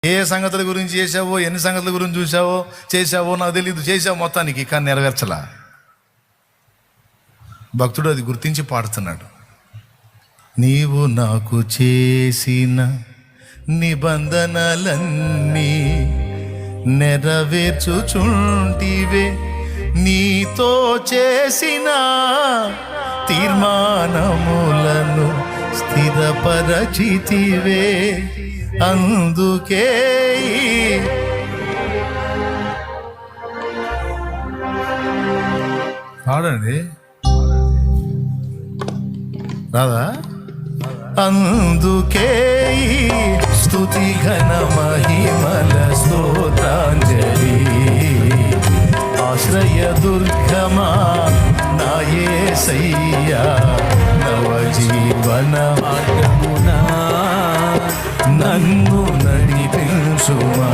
ఏ సంగతుల గురించి చేసావో, ఎన్ని సంగతుల గురించి చేసావో నాకు తెలియదు. చేసావు మొత్తానికి, కానీ నెరవేర్చలా. భక్తుడు అది గుర్తించి పాడుతున్నాడు. నీవు నాకు చేసిన నిబంధనలన్నీ నెరవేర్చుచుంటివే, నీతో చేసిన తీర్మానములను స్థిరపరచితివే. అందుకే పాడండి, రాదా? అందుకే స్తుతి ఘన మహిమల స్తోత్రాంజలి. ఆశ్రయ దుర్గమా నా యేసయ్యా, నవజీవన మార్గమున నన్ను నడిపించుమా.